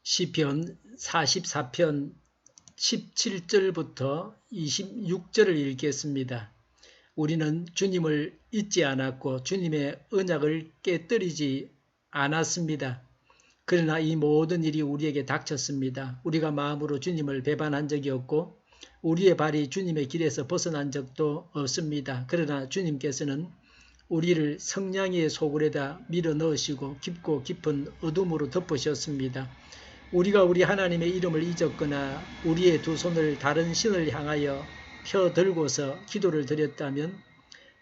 시편 44편 17절부터 26절을 읽겠습니다. 우리는 주님을 잊지 않았고 주님의 언약을 깨뜨리지 않았습니다. 그러나 이 모든 일이 우리에게 닥쳤습니다. 우리가 마음으로 주님을 배반한 적이 없고 우리의 발이 주님의 길에서 벗어난 적도 없습니다. 그러나 주님께서는 우리를 성냥이의 소굴에다 밀어 넣으시고 깊고 깊은 어둠으로 덮으셨습니다. 우리가 우리 하나님의 이름을 잊었거나 우리의 두 손을 다른 신을 향하여 펴들고서 기도를 드렸다면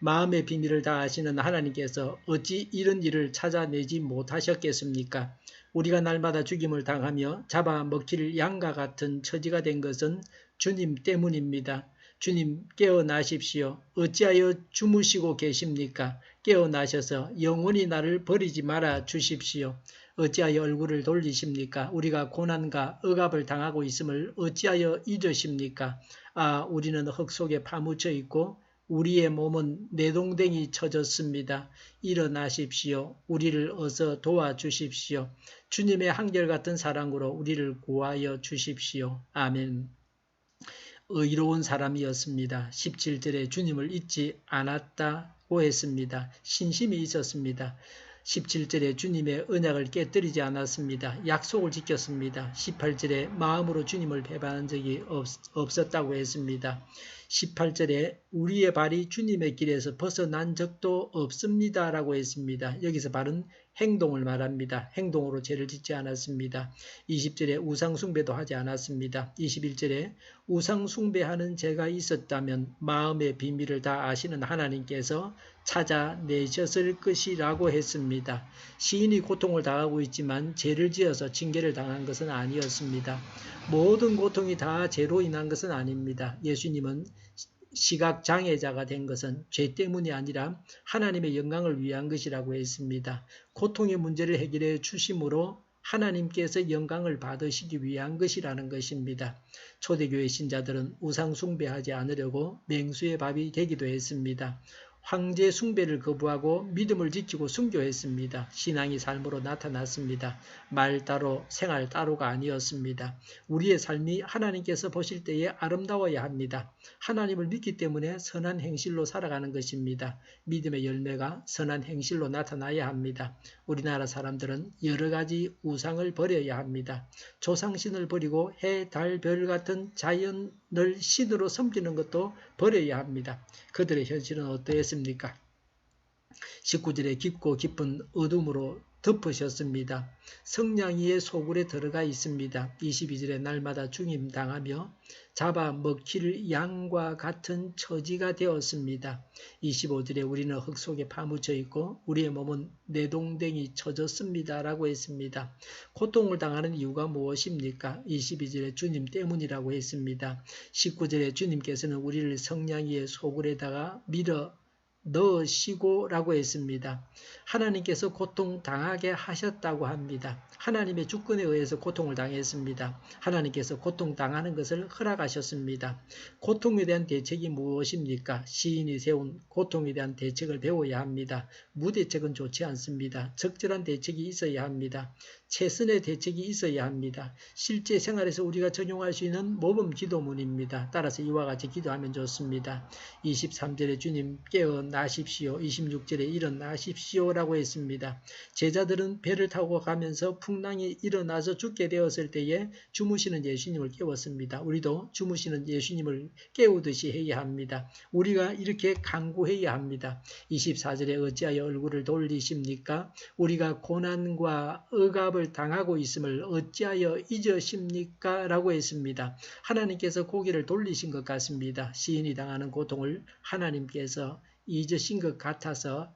마음의 비밀을 다 아시는 하나님께서 어찌 이런 일을 찾아내지 못하셨겠습니까? 우리가 날마다 죽임을 당하며 잡아먹힐 양과 같은 처지가 된 것은 주님 때문입니다. 주님 깨어나십시오. 어찌하여 주무시고 계십니까? 깨어나셔서 영원히 나를 버리지 말아 주십시오. 어찌하여 얼굴을 돌리십니까? 우리가 고난과 억압을 당하고 있음을 어찌하여 잊으십니까? 아, 우리는 흙 속에 파묻혀 있고 우리의 몸은 내동댕이 쳐졌습니다. 일어나십시오. 우리를 어서 도와주십시오. 주님의 한결같은 사랑으로 우리를 구하여 주십시오. 아멘. 의로운 사람이었습니다. 17절에 주님을 잊지 않았다고 했습니다. 신심이 있었습니다. 17절에 주님의 언약을 깨뜨리지 않았습니다. 약속을 지켰습니다. 18절에 마음으로 주님을 배반한 적이 없었다고 했습니다. 18절에 우리의 발이 주님의 길에서 벗어난 적도 없습니다 라고 했습니다. 여기서 발은 행동을 말합니다. 행동으로 죄를 짓지 않았습니다. 20절에 우상숭배도 하지 않았습니다. 21절에 우상숭배하는 죄가 있었다면 마음의 비밀을 다 아시는 하나님께서 찾아내셨을 것이라고 했습니다. 시인이 고통을 당하고 있지만 죄를 지어서 징계를 당한 것은 아니었습니다. 모든 고통이 다 죄로 인한 것은 아닙니다. 예수님은 시각장애자가 된 것은 죄 때문이 아니라 하나님의 영광을 위한 것이라고 했습니다. 고통의 문제를 해결해 주심으로 하나님께서 영광을 받으시기 위한 것이라는 것입니다. 초대교회 신자들은 우상 숭배하지 않으려고 맹수의 밥이 되기도 했습니다. 황제 숭배를 거부하고 믿음을 지키고 순교했습니다. 신앙이 삶으로 나타났습니다. 말 따로 생활 따로가 아니었습니다. 우리의 삶이 하나님께서 보실 때에 아름다워야 합니다. 하나님을 믿기 때문에 선한 행실로 살아가는 것입니다. 믿음의 열매가 선한 행실로 나타나야 합니다. 우리나라 사람들은 여러 가지 우상을 버려야 합니다. 조상신을 버리고 해, 달, 별 같은 자연을 신으로 섬기는 것도 버려야 합니다. 그들의 현실은 어떠했습니까? 19절에 깊고 깊은 어둠으로 덮으셨습니다. 성냥이의 소굴에 들어가 있습니다. 22절에 날마다 죽임당하며 잡아먹힐 양과 같은 처지가 되었습니다. 25절에 우리는 흙 속에 파묻혀 있고 우리의 몸은 내동댕이 쳐졌습니다 라고 했습니다. 고통을 당하는 이유가 무엇입니까? 22절에 주님 때문이라고 했습니다. 19절에 주님께서는 우리를 성냥이의 소굴에다가 밀어 넣으시고 라고 했습니다. 하나님께서 고통당하게 하셨다고 합니다. 하나님의 주권에 의해서 고통을 당했습니다. 하나님께서 고통당하는 것을 허락하셨습니다. 고통에 대한 대책이 무엇입니까? 시인이 세운 고통에 대한 대책을 배워야 합니다. 무대책은 좋지 않습니다. 적절한 대책이 있어야 합니다. 최선의 대책이 있어야 합니다. 실제 생활에서 우리가 적용할 수 있는 모범 기도문입니다. 따라서 이와 같이 기도하면 좋습니다. 23절에 주님 깨어나십시오. 26절에 일어나십시오 라고 했습니다. 제자들은 배를 타고 가면서 풍랑이 일어나서 죽게 되었을 때에 주무시는 예수님을 깨웠습니다. 우리도 주무시는 예수님을 깨우듯이 해야 합니다. 우리가 이렇게 간구해야 합니다. 24절에 어찌하여 얼굴을 돌리십니까? 우리가 고난과 억압을 당하고 있음을 어찌하여 잊으십니까? 라고 했습니다. 하나님께서 고개를 돌리신 것 같습니다. 시인이 당하는 고통을 하나님께서 잊으신 것 같아서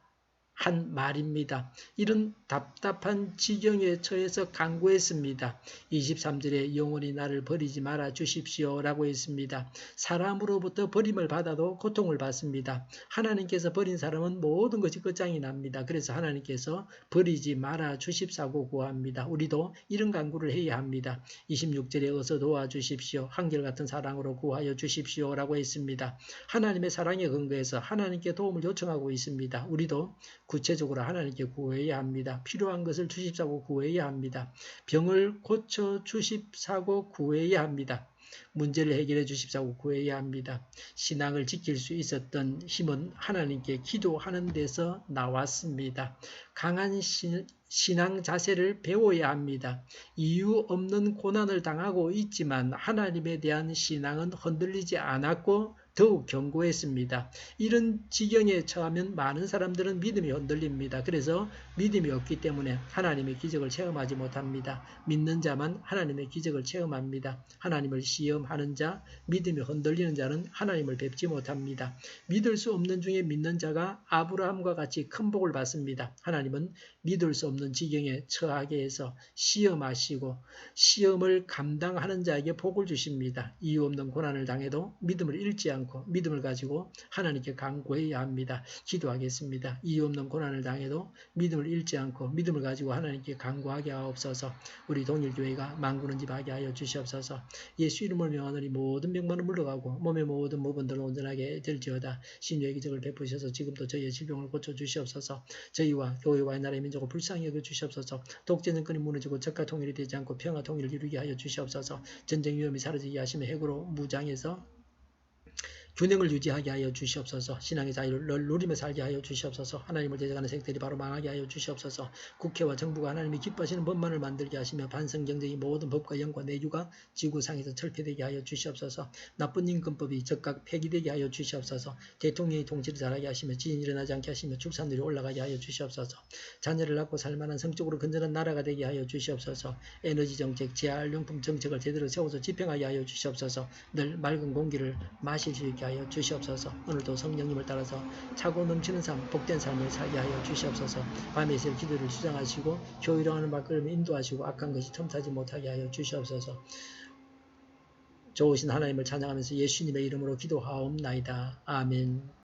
한 말입니다. 이런 답답한 지경에 처해서 간구했습니다. 23절에 영원히 나를 버리지 말아 주십시오 라고 했습니다. 사람으로부터 버림을 받아도 고통을 받습니다. 하나님께서 버린 사람은 모든 것이 끝장이 납니다. 그래서 하나님께서 버리지 말아 주십사고 구합니다. 우리도 이런 간구를 해야 합니다. 26절에 어서 도와주십시오. 한결같은 사랑으로 구하여 주십시오 라고 했습니다. 하나님의 사랑에 근거해서 하나님께 도움을 요청하고 있습니다. 우리도 구체적으로 하나님께 구해야 합니다. 필요한 것을 주십사고 구해야 합니다. 병을 고쳐 주십사고 구해야 합니다. 문제를 해결해 주십사고 구해야 합니다. 신앙을 지킬 수 있었던 힘은 하나님께 기도하는 데서 나왔습니다. 강한 신앙 자세를 배워야 합니다. 이유 없는 고난을 당하고 있지만 하나님에 대한 신앙은 흔들리지 않았고 더욱 견고했습니다. 이런 지경에 처하면 많은 사람들은 믿음이 흔들립니다. 그래서 믿음이 없기 때문에 하나님의 기적을 체험하지 못합니다. 믿는 자만 하나님의 기적을 체험합니다. 하나님을 시험하는 자, 믿음이 흔들리는 자는 하나님을 뵙지 못합니다. 믿을 수 없는 중에 믿는 자가 아브라함과 같이 큰 복을 받습니다. 하나님은 믿을 수 없는 지경에 처하게 해서 시험하시고 시험을 감당하는 자에게 복을 주십니다. 이유 없는 고난을 당해도 믿음을 잃지 않고 믿음을 가지고 하나님께 간구해야 합니다. 기도하겠습니다. 이유 없는 고난을 당해도 믿음을 잃지 않고 믿음을 가지고 하나님께 간구하게 하옵소서. 우리 동일교회가 만구는 집 하게 하여 주시옵소서. 예수 이름을 명하노니 모든 병만은 물러가고 몸의 모든 모분들을 온전하게 될지어다. 신유의 기적을 베푸셔서 지금도 저희의 질병을 고쳐 주시옵소서. 저희와 교회와 나라의 민족을 불쌍히 여겨 주시옵소서. 독재 정권이 무너지고 적과 통일이 되지 않고 평화 통일을 이루게 하여 주시옵소서. 전쟁 위험이 사라지게 하시며 핵으로 무장해서 균형을 유지하게 하여 주시옵소서. 신앙의 자유를 누리며 살게 하여 주시옵소서. 하나님을 대적하는 세력들이 바로 망하게 하여 주시옵소서. 국회와 정부가 하나님이 기뻐하시는 법만을 만들게 하시며 반성경제의 모든 법과 영과 내규가 지구상에서 철폐되게 하여 주시옵소서. 나쁜 임금법이 즉각 폐기되게 하여 주시옵소서. 대통령이 통치를 잘하게 하시며 지진이 일어나지 않게 하시며 출산율이 올라가게 하여 주시옵소서. 자녀를 낳고 살만한 성적으로 건전한 나라가 되게 하여 주시옵소서. 에너지 정책, 재활용품 정책을 제대로 세워서 집행하게 하여 주시옵소서. 늘 맑은 공기를 마실 수 있게 하여 주시옵소서. 오늘도 성령님을 따라서 차고 넘치는 삶, 복된 삶을 살게 하여 주시옵소서. 밤에 있을 기도를 주장하시고 교회로하는 발걸음을 인도하시고 악한 것이 틈타지 못하게 하여 주시옵소서. 좋으신 하나님을 찬양하면서 예수님의 이름으로 기도하옵나이다. 아멘.